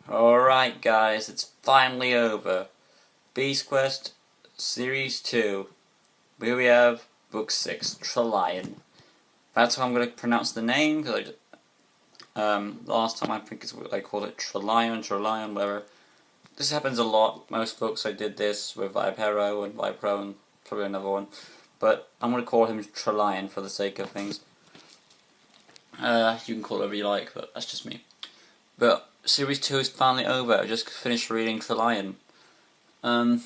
Alright guys, it's finally over. Beast Quest Series 2. Here we have Book 6, Trelion. That's how I'm going to pronounce the name, because last time I think I called it Trelion, whatever. This happens a lot. Most folks I did this with Vipero and Vipro and probably another one. But I'm going to call him Trelion for the sake of things. You can call it whatever you like, but that's just me. But Series 2 is finally over. I just finished reading Trelion. What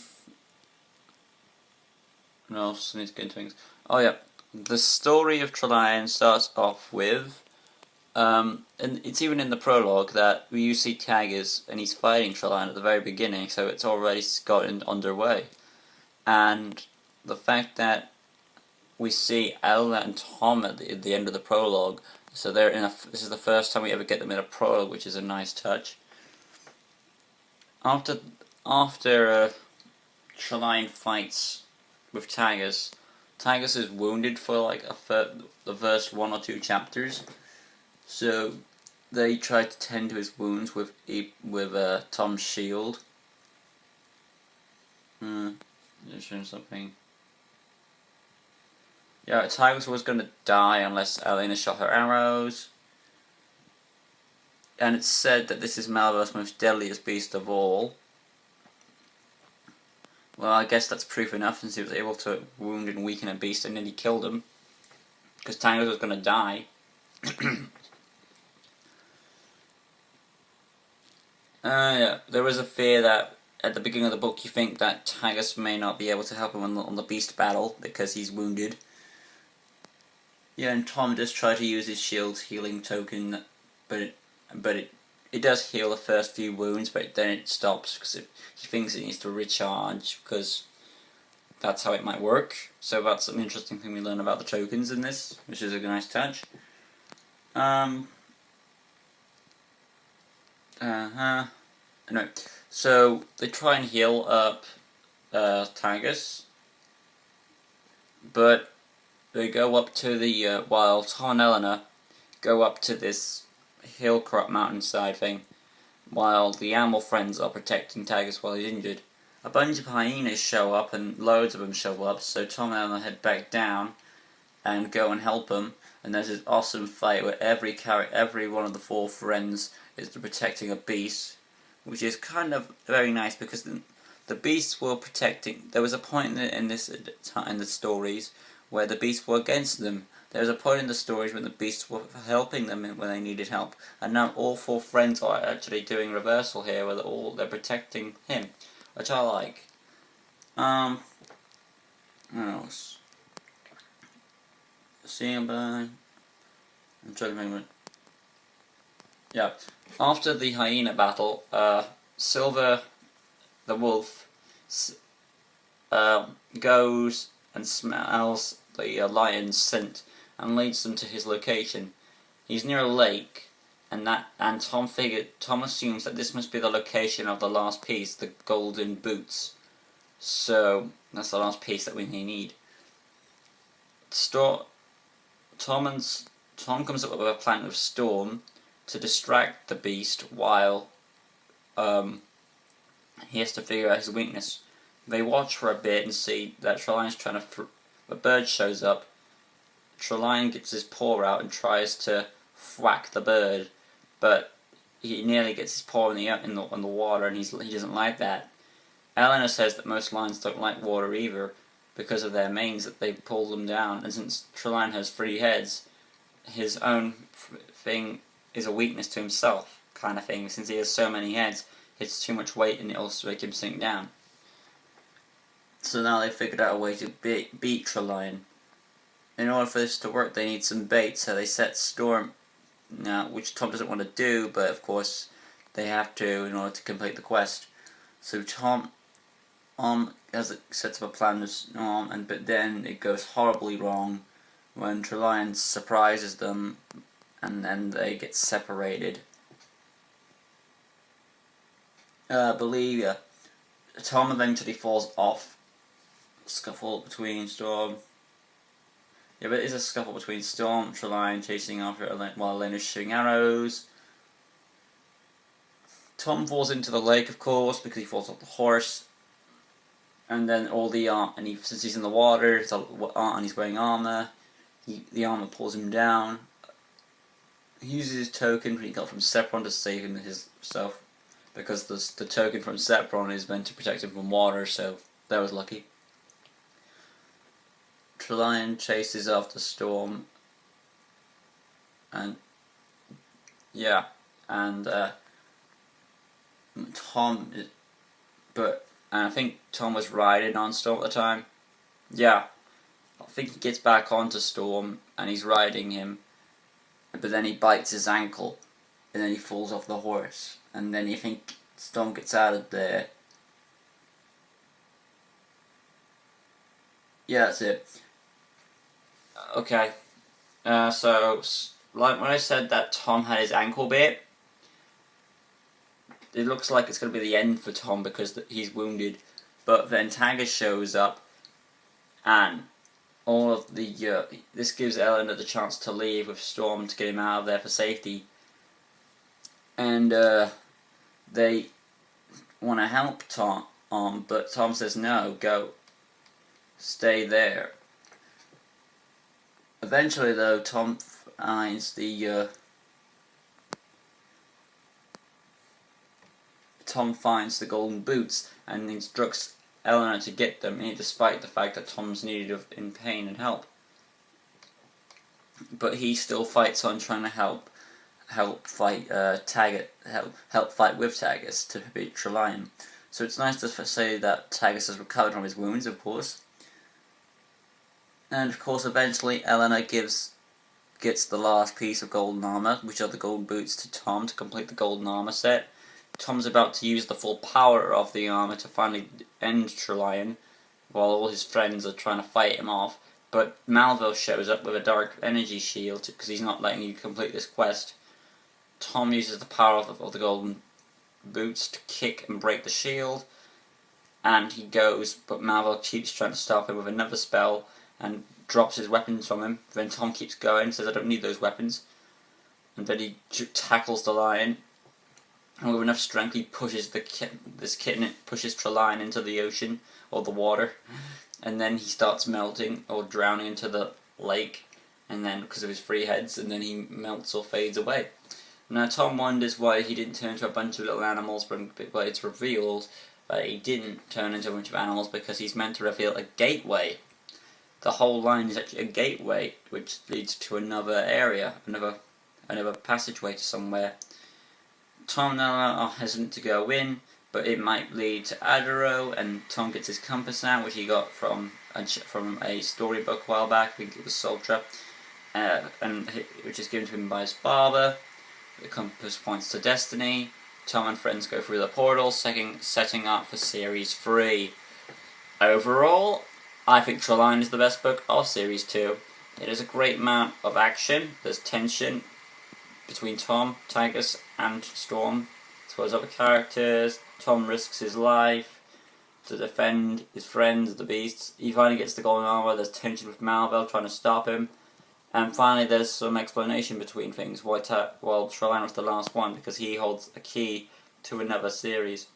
else? I need to get into things. Oh yeah, the story of Trelion starts off with, and it's even in the prologue that you see Taggers and he's fighting Trelion at the very beginning, so it's already gotten underway. And the fact that we see Ella and Tom at the end of the prologue, so they're in this is the first time we ever get them in a prologue, which is a nice touch. After Trelion fights with Taggers, Taggers is wounded for like the first 1 or 2 chapters, so they try to tend to his wounds with Tom's shield. There's something. Yeah, Taggers was gonna die unless Elena shot her arrows. And it's said that this is Malve's most deadliest beast of all. Well, I guess that's proof enough, since he was able to wound and weaken a beast and nearly killed him. Because Taggers was gonna die. Yeah, there was a fear that at the beginning of the book you think that Taggers may not be able to help him on the beast battle because he's wounded. Yeah, and Tom does try to use his shield's healing token, but it does heal the first few wounds, but then it stops because he thinks it needs to recharge, because that's how it might work. So that's an interesting thing we learn about the tokens in this, which is a nice touch. Anyway, so they try and heal up Taggers, but they go up to the while Tom and Eleanor go up to this hill crop mountainside thing, while the animal friends are protecting Taggers while he's injured. A bunch of hyenas show up, and loads of them show up, so Tom and Eleanor head back down and go and help them, and there's this awesome fight where every one of the 4 friends is protecting a beast, which is kind of very nice, because the beasts were protecting. There was a point in the stories where the beasts were against them. There was a point in the stories when the beasts were helping them when they needed help, and now all 4 friends are actually doing reversal here, where they're protecting him, which I like. What else? I'm trying to remember. Yeah, after the hyena battle, Silver the wolf goes and smells the lion's scent and leads them to his location. He's near a lake, and Tom assumes that this must be the location of the last piece, the golden boots. So that's the last piece that we need. Tom comes up with a plan with Storm to distract the beast while he has to figure out his weakness. They watch for a bit and see that Trelion's trying to. A bird shows up. Trelion gets his paw out and tries to whack the bird, but he nearly gets his paw in the water, and he doesn't like that. Eleanor says that most lions don't like water either, because of their manes, that they pull them down, and since Trelion has 3 heads, his own thing is a weakness to himself, kind of thing. Since he has so many heads, it's too much weight and it'll make him sink down. So now they figured out a way to beat Trelion. In order for this to work, they need some bait, so they set Storm, which Tom doesn't want to do, but of course they have to in order to complete the quest. So Tom sets up a plan with Storm, but then it goes horribly wrong when Trelion surprises them, and then they get separated. Tom eventually falls off. Scuffle between Storm. Yeah, but it is a scuffle between Storm, Trelion chasing after while Elena's shooting arrows. Tom falls into the lake, of course, because he falls off the horse. And then all the since he's in the water, and he's wearing armor, the armor pulls him down. He uses his token he got from Sepron to save himself, because the token from Sepron is meant to protect him from water, so that was lucky. Trelian chases after Storm, and yeah, and Tom, and I think Tom was riding on Storm at the time. Yeah, I think he gets back onto Storm and he's riding him, but then he bites his ankle, and then he falls off the horse, and then you think Storm gets out of there. Yeah, that's it. Okay, so like when I said that Tom had his ankle bit, it looks like it's going to be the end for Tom because he's wounded. But then Tagus shows up, and all of the this gives Eleanor the chance to leave with Storm to get him out of there for safety. And they want to help Tom, but Tom says no, go, stay there. Eventually, though, Tom finds the golden boots and instructs Eleanor to get them, despite the fact that Tom's needed in pain and help. But he still fights on, trying to help fight help fight with Tagus to beat Trelian. So it's nice to say that Tagus has recovered from his wounds, of course. And of course, eventually, Eleanor gets the last piece of golden armor, which are the golden boots, to Tom to complete the golden armor set. Tom's about to use the full power of the armor to finally end Trelian, while all his friends are trying to fight him off. But Malvel shows up with a dark energy shield because he's not letting you complete this quest. Tom uses the power of the golden boots to kick and break the shield, and he goes, but Malvel keeps trying to stop him with another spell and drops his weapons from him. Then Tom keeps going, says I don't need those weapons, and then he tackles the lion, and with enough strength he pushes pushes Trelian into the ocean or the water, and then he starts melting or drowning into the lake, and then because of his three heads, and then he melts or fades away. Now Tom wonders why he didn't turn into a bunch of little animals, but it's revealed that he didn't turn into a bunch of animals because he's meant to reveal a gateway. The whole line is actually a gateway, which leads to another area, another passageway to somewhere. Tom and Eleanor are hesitant to go in, but it might lead to Adaro, and Tom gets his compass out, which he got from a storybook a while back. I think it was Sultra, which is given to him by his father. The compass points to destiny. Tom and friends go through the portal, setting up for Series 3. Overall, I think Trelian is the best book of Series 2. It is a great amount of action. There's tension between Tom, Tagus, and Storm, as well as other characters. Tom risks his life to defend his friends, the beasts. He finally gets the golden armor. There's tension with Malvel trying to stop him. And finally, there's some explanation between things. While Trelian was the last one, because he holds a key to another series.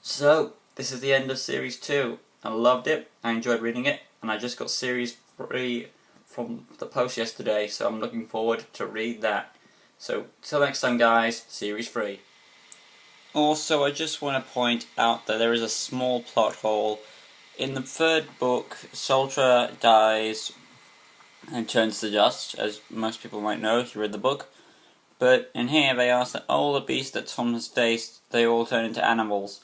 So, this is the end of Series 2. I loved it, I enjoyed reading it, and I just got Series 3 from the post yesterday, so I'm looking forward to read that. So, till next time guys, Series 3. Also, I just want to point out that there is a small plot hole. In the third book, Sultra dies and turns to dust, as most people might know if you read the book. But in here they ask that all the beasts that Tom has faced, they all turn into animals,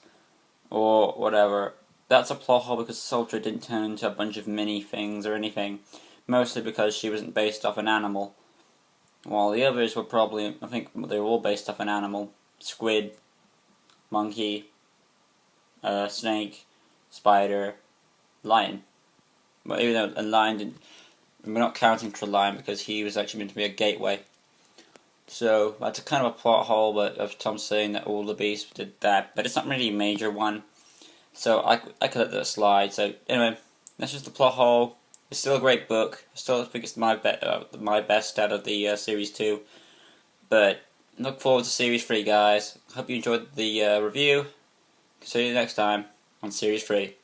or whatever. That's a plot hole because Sultra didn't turn into a bunch of mini things or anything, mostly because she wasn't based off an animal. While the others were probably, I think they were all based off an animal. Squid, monkey, snake, spider, lion. But even though a lion didn't, we're not counting Trelian because he was actually meant to be a gateway. So that's a kind of a plot hole, but of Tom saying that all the beasts did that, but it's not really a major one. So I could let that slide. So anyway, that's just the plot hole. It's still a great book. I still think it's my best out of the Series 2. But look forward to Series 3, guys. Hope you enjoyed the review. See you next time on Series 3.